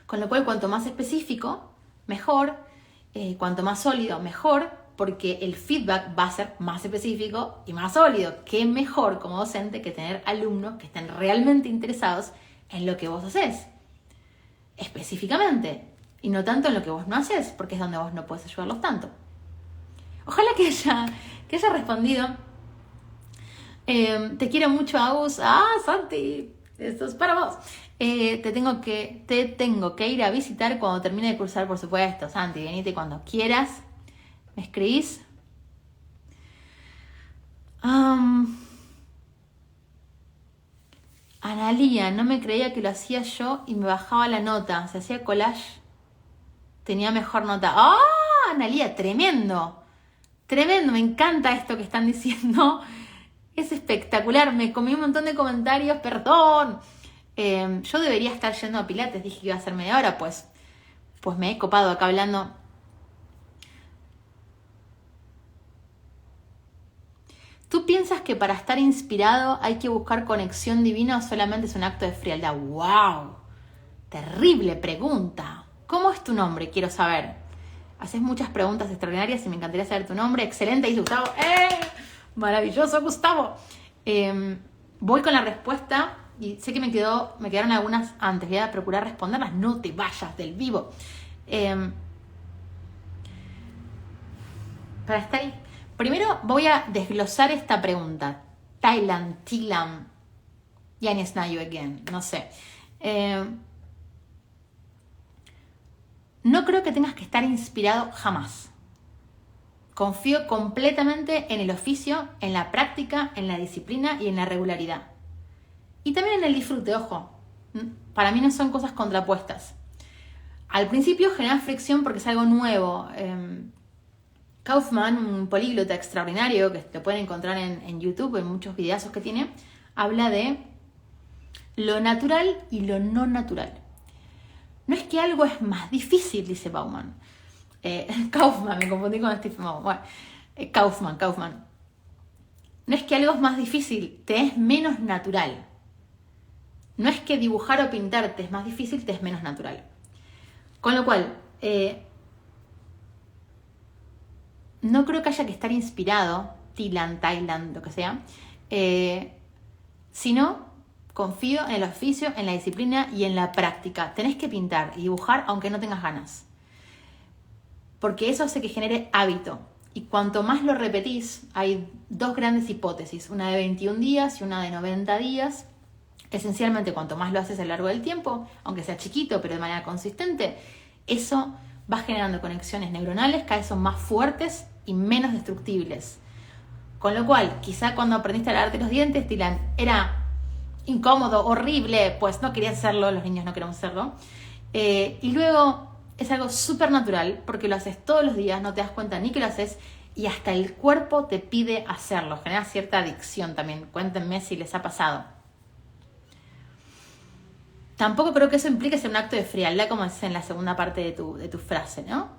Con lo cual, cuanto más específico, mejor. Cuanto más sólido, mejor, porque el feedback va a ser más específico y más sólido. Qué mejor como docente que tener alumnos que estén realmente interesados en lo que vos haces, específicamente, y no tanto en lo que vos no haces, porque es donde vos no podés ayudarlos tanto. Ojalá que haya respondido. Te quiero mucho, Agus. Santi, esto es para vos. Te tengo que ir a visitar cuando termine de cursar, por supuesto. Santi, venite cuando quieras. ¿Me escribís? Analía, no me creía que lo hacía yo y me bajaba la nota. Se hacía collage. Tenía mejor nota. Analía, tremendo. Tremendo, me encanta esto que están diciendo. Es espectacular, me comí un montón de comentarios, perdón. Yo debería estar yendo a Pilates, dije que iba a ser media hora, pues me he copado acá hablando. ¿Tú piensas que para estar inspirado hay que buscar conexión divina o solamente es un acto de frialdad? ¡Wow! Terrible pregunta. ¿Cómo es tu nombre? Quiero saber. Haces muchas preguntas extraordinarias y me encantaría saber tu nombre. Excelente, dice Gustavo. Maravilloso, Gustavo. Voy con la respuesta y sé que me quedaron algunas antes. Voy a procurar responderlas. No te vayas del vivo. Para estar ahí. Primero voy a desglosar esta pregunta. Thailand, Tilam, Yanis Nayu again. No sé. No creo que tengas que estar inspirado jamás. Confío completamente en el oficio, en la práctica, en la disciplina y en la regularidad. Y también en el disfrute, ojo. Para mí no son cosas contrapuestas. Al principio genera fricción porque es algo nuevo. Kaufman, un políglota extraordinario que te pueden encontrar en YouTube, en muchos videazos que tiene, habla de lo natural y lo no natural. No es que algo es más difícil, dice Bauman. Kaufman, me confundí con Stephen Bauman. Bueno, Kaufman. No es que algo es más difícil, te es menos natural. No es que dibujar o pintar te es más difícil, te es menos natural. Con lo cual, no creo que haya que estar inspirado, Thailand, lo que sea, sino confío en el oficio, en la disciplina y en la práctica. Tenés que pintar y dibujar aunque no tengas ganas. Porque eso hace que genere hábito. Y cuanto más lo repetís, hay dos grandes hipótesis, una de 21 días y una de 90 días. Esencialmente, cuanto más lo haces a lo largo del tiempo, aunque sea chiquito, pero de manera consistente, eso va generando conexiones neuronales, cada vez son más fuertes y menos destructibles. Con lo cual, quizá cuando aprendiste a lavarte los dientes, Dylan, era incómodo, horrible, pues no querías hacerlo, los niños no queremos hacerlo. Y luego es algo súper natural, porque lo haces todos los días, no te das cuenta ni que lo haces, y hasta el cuerpo te pide hacerlo. Genera cierta adicción también. Cuéntenme si les ha pasado. Tampoco creo que eso implique ser un acto de frialdad, como es en la segunda parte de tu frase, ¿no?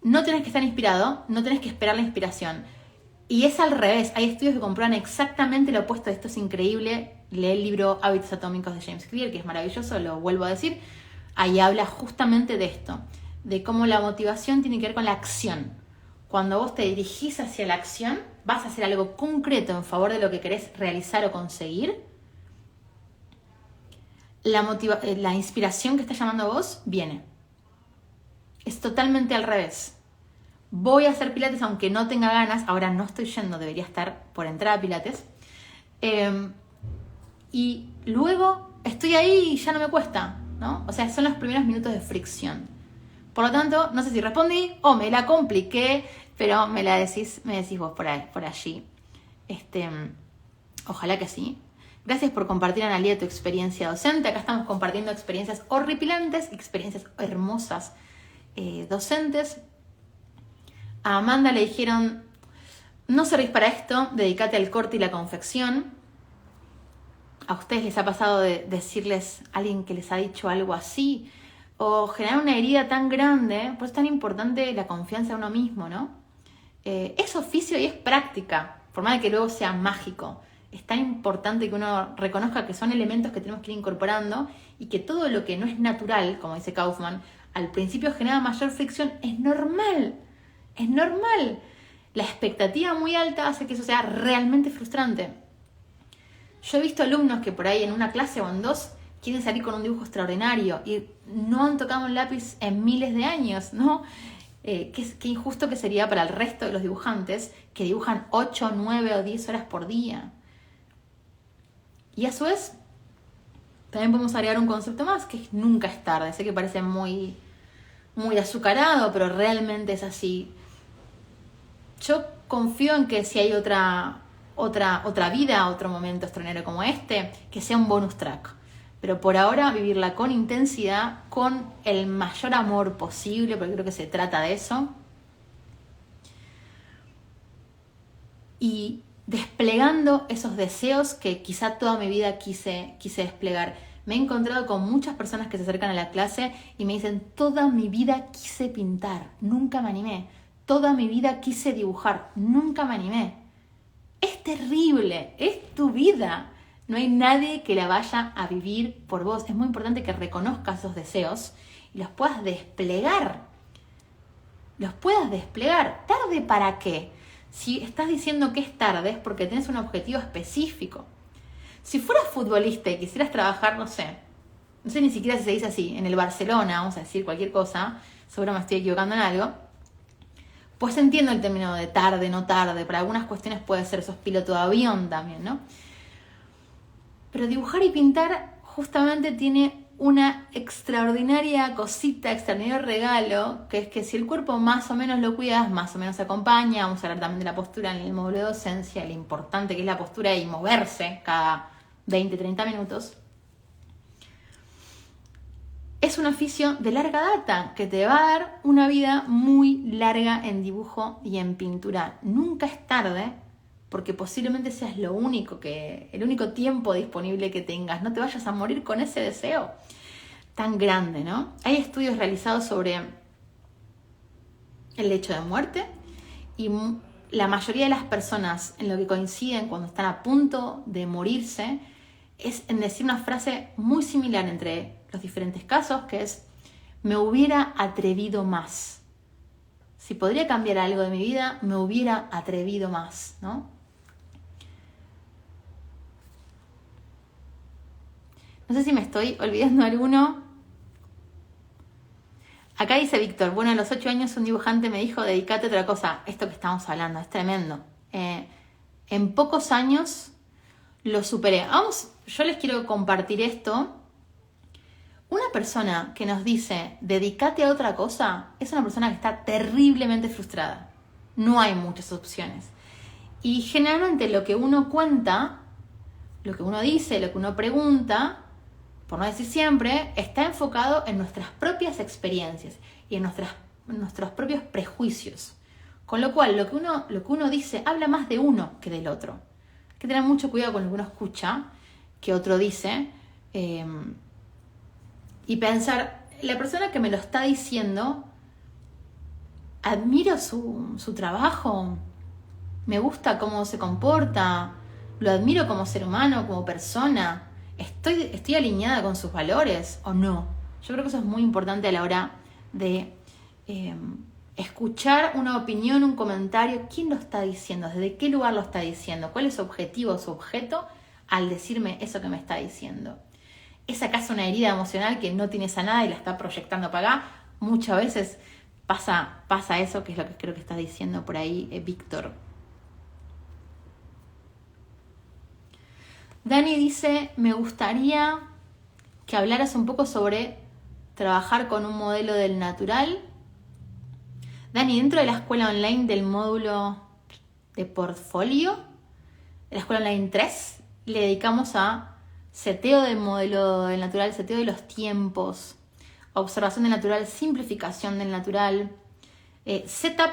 No tenés que estar inspirado, no tenés que esperar la inspiración. Y es al revés. Hay estudios que comprueban exactamente lo opuesto. Esto es increíble. Lee el libro Hábitos Atómicos de James Clear, que es maravilloso, lo vuelvo a decir. Ahí habla justamente de esto, de cómo la motivación tiene que ver con la acción. Cuando vos te dirigís hacia la acción, vas a hacer algo concreto en favor de lo que querés realizar o conseguir. La inspiración que está llamando a vos viene. Es totalmente al revés. Voy a hacer pilates aunque no tenga ganas. Ahora no estoy yendo, debería estar por entrar a pilates. Y luego estoy ahí y ya no me cuesta, ¿no? O sea, son los primeros minutos de fricción. Por lo tanto, no sé si respondí o me la compliqué, pero me decís vos por allí. Ojalá que sí. Gracias por compartir, Analía, tu experiencia docente. Acá estamos compartiendo experiencias horripilantes, experiencias hermosas docentes. A Amanda le dijeron, no servís para esto, dedícate al corte y la confección. ¿A ustedes les ha pasado de decirles a alguien que les ha dicho algo así? O generar una herida tan grande, pues es tan importante la confianza en uno mismo, ¿no? Es oficio y es práctica, por más de que luego sea mágico. Es tan importante que uno reconozca que son elementos que tenemos que ir incorporando y que todo lo que no es natural, como dice Kaufman, al principio genera mayor fricción. Es normal. Es normal. La expectativa muy alta hace que eso sea realmente frustrante. Yo he visto alumnos que por ahí en una clase o en dos quieren salir con un dibujo extraordinario y no han tocado un lápiz en miles de años, ¿no? Qué injusto que sería para el resto de los dibujantes que dibujan 8, 9 o 10 horas por día. Y a su vez, también podemos agregar un concepto más, que es nunca es tarde. Sé que parece muy, muy azucarado, pero realmente es así. Yo confío en que si hay otra vida, otro momento extraordinario como este, que sea un bonus track. Pero por ahora vivirla con intensidad, con el mayor amor posible, porque creo que se trata de eso. Y desplegando esos deseos que quizá toda mi vida quise desplegar. Me he encontrado con muchas personas que se acercan a la clase y me dicen, toda mi vida quise pintar, nunca me animé. Toda mi vida quise dibujar, nunca me animé. Es terrible, es tu vida. No hay nadie que la vaya a vivir por vos. Es muy importante que reconozcas esos deseos y los puedas desplegar. ¿Tarde para qué? Si estás diciendo que es tarde es porque tenés un objetivo específico. Si fueras futbolista y quisieras trabajar, no sé ni siquiera si se dice así, en el Barcelona, vamos a decir cualquier cosa, seguro me estoy equivocando en algo, pues entiendo el término de tarde, no tarde, para algunas cuestiones puede ser, sos piloto de avión también, ¿no? Pero dibujar y pintar justamente tiene una extraordinaria cosita, extraordinario regalo, que es que si el cuerpo más o menos lo cuidas, más o menos acacompaña. Vamos a hablar también de la postura en el módulo de docencia, lo importante que es la postura y moverse cada 20, 30 minutos. Es un oficio de larga data que te va a dar una vida muy larga en dibujo y en pintura. Nunca es tarde, porque posiblemente seas el único tiempo disponible que tengas. No te vayas a morir con ese deseo tan grande, ¿no? Hay estudios realizados sobre el lecho de muerte y la mayoría de las personas en lo que coinciden cuando están a punto de morirse es en decir una frase muy similar entre los diferentes casos, que es: me hubiera atrevido más. Si podría cambiar algo de mi vida, me hubiera atrevido más, ¿no? No sé si me estoy olvidando alguno. Acá dice Víctor, bueno, a los 8 años un dibujante me dijo, dedícate a otra cosa. Esto que estamos hablando es tremendo. En pocos años lo superé. Yo les quiero compartir esto. Una persona que nos dice, dedícate a otra cosa, es una persona que está terriblemente frustrada. No hay muchas opciones. Y generalmente lo que uno cuenta, lo que uno dice, lo que uno pregunta, por no decir siempre, está enfocado en nuestras propias experiencias y en nuestros propios prejuicios. Con lo cual, lo que uno dice habla más de uno que del otro. Hay que tener mucho cuidado con lo que uno escucha, que otro dice, y pensar, la persona que me lo está diciendo, admiro su trabajo, me gusta cómo se comporta, lo admiro como ser humano, como persona, estoy alineada con sus valores o no. Yo creo que eso es muy importante a la hora de escuchar una opinión, un comentario. ¿Quién lo está diciendo? ¿Desde qué lugar lo está diciendo? ¿Cuál es su objetivo, su objeto al decirme eso que me está diciendo? ¿Es acaso una herida emocional que no tiene sanada y la está proyectando para acá? Muchas veces pasa eso, que es lo que creo que está diciendo por ahí Víctor. Dani dice, me gustaría que hablaras un poco sobre trabajar con un modelo del natural. Dani, dentro de la escuela online del módulo de portfolio, de la escuela online 3, le dedicamos a seteo del modelo del natural, seteo de los tiempos, observación del natural, simplificación del natural, setup,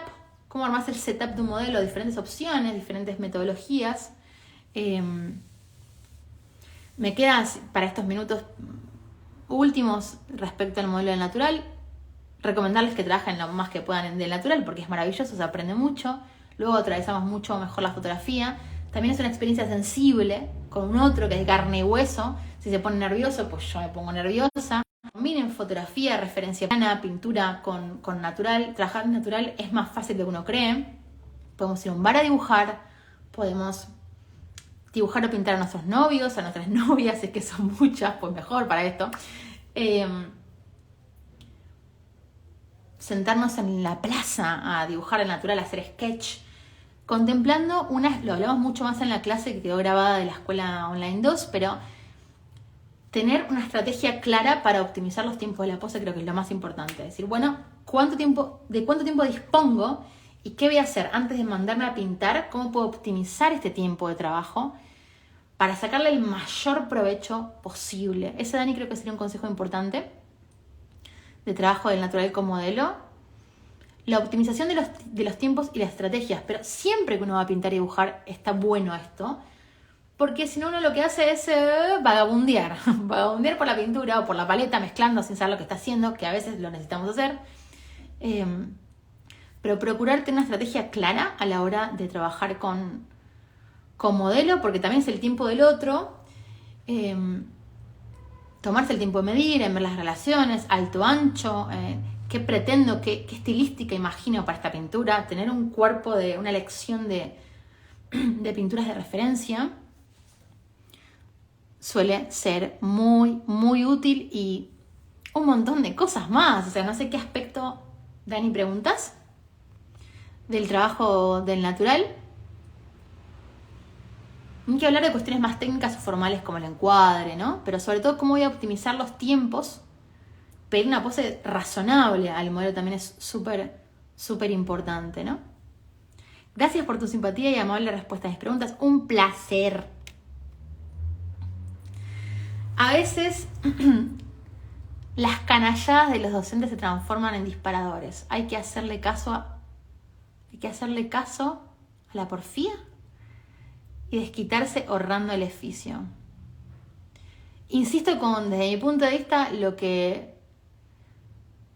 cómo armás el setup de un modelo, diferentes opciones, diferentes metodologías. Me queda para estos minutos últimos respecto al modelo del natural, recomendarles que trabajen lo más que puedan del natural porque es maravilloso, se aprende mucho. Luego atravesamos mucho mejor la fotografía. También es una experiencia sensible con un otro que es de carne y hueso. Si se pone nervioso, pues yo me pongo nerviosa. Combinen fotografía, referencia plana, pintura con natural. Trabajar en natural es más fácil de lo que uno cree. Podemos ir a un bar a dibujar, podemos dibujar o pintar a nuestros novios, a nuestras novias, es que son muchas, pues mejor para esto. Sentarnos en la plaza a dibujar el natural, a hacer sketch, contemplando lo hablamos mucho más en la clase que quedó grabada de la escuela online 2, pero tener una estrategia clara para optimizar los tiempos de la pose creo que es lo más importante. Es decir, bueno, ¿de cuánto tiempo dispongo? ¿Y qué voy a hacer antes de mandarme a pintar? ¿Cómo puedo optimizar este tiempo de trabajo para sacarle el mayor provecho posible? Ese, Dani, creo que sería un consejo importante de trabajo del natural con modelo. La optimización de los tiempos y las estrategias. Pero siempre que uno va a pintar y dibujar está bueno esto, porque si no uno lo que hace es vagabundear. Vagabundear por la pintura o por la paleta, mezclando sin saber lo que está haciendo, que a veces lo necesitamos hacer. Pero procurar tener una estrategia clara a la hora de trabajar con modelo, porque también es el tiempo del otro. Tomarse el tiempo de medir, en ver las relaciones, alto, ancho, qué pretendo, qué estilística imagino para esta pintura, tener un cuerpo de una elección de pinturas de referencia suele ser muy, muy útil y un montón de cosas más. O sea, no sé qué aspecto, Dani, preguntas del trabajo del natural. Hay que hablar de cuestiones más técnicas o formales como el encuadre, ¿no? Pero sobre todo cómo voy a optimizar los tiempos. Pedir una pose razonable al modelo también es súper, súper importante, ¿no? Gracias por tu simpatía y amable respuesta a mis preguntas. Un placer. A veces las canalladas de los docentes se transforman en disparadores. Hay que hacerle caso a la porfía y desquitarse ahorrando el oficio. Insisto desde mi punto de vista, lo que,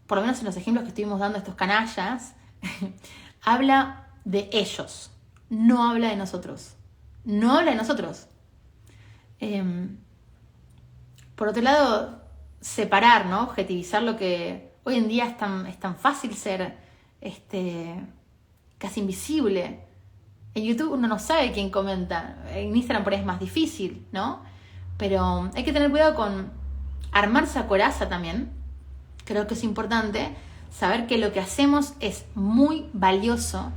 por lo menos en los ejemplos que estuvimos dando estos canallas, habla de ellos, no habla de nosotros. No habla de nosotros. Por otro lado, separar, ¿no? Objetivizar lo que hoy en día es tan fácil ser casi invisible. En YouTube uno no sabe quién comenta. En Instagram por ahí es más difícil, ¿no? Pero hay que tener cuidado con armarse a coraza también. Creo que es importante saber que lo que hacemos es muy valioso.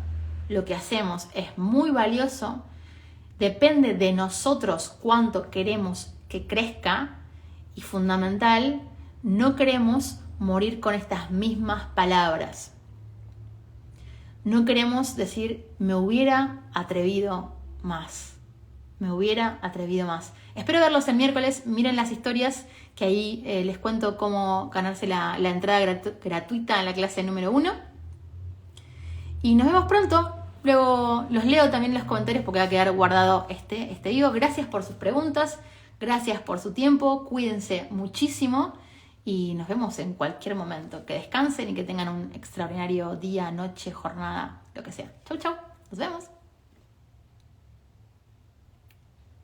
Lo que hacemos es muy valioso. Depende de nosotros cuánto queremos que crezca. Y fundamental, no queremos morir con estas mismas palabras. No queremos decir, me hubiera atrevido más. Me hubiera atrevido más. Espero verlos el miércoles. Miren las historias, que ahí les cuento cómo ganarse la entrada gratuita en la clase número 1. Y nos vemos pronto. Luego los leo también en los comentarios porque va a quedar guardado este video. Gracias por sus preguntas. Gracias por su tiempo. Cuídense muchísimo. Y nos vemos en cualquier momento. Que descansen y que tengan un extraordinario día, noche, jornada, lo que sea. Chau, chau. Nos vemos.